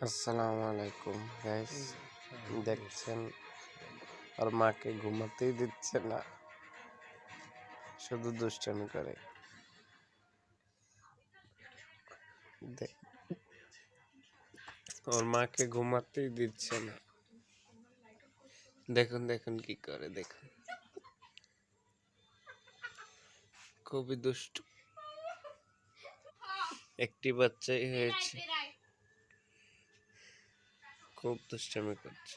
আসসালামু আলাইকুম গাইস, দেখছেন ওর মাকে ঘুমাতেই দিচ্ছে না, শুধু দুষ্টামি করে। ওর মাকে ঘুমাতেই দিচ্ছে না, দেখুন দেখুন কি করে, দেখুন খুবই দুষ্ট। একটি বাচ্চাই হয়েছে, খুব দুষ্টামি করছে।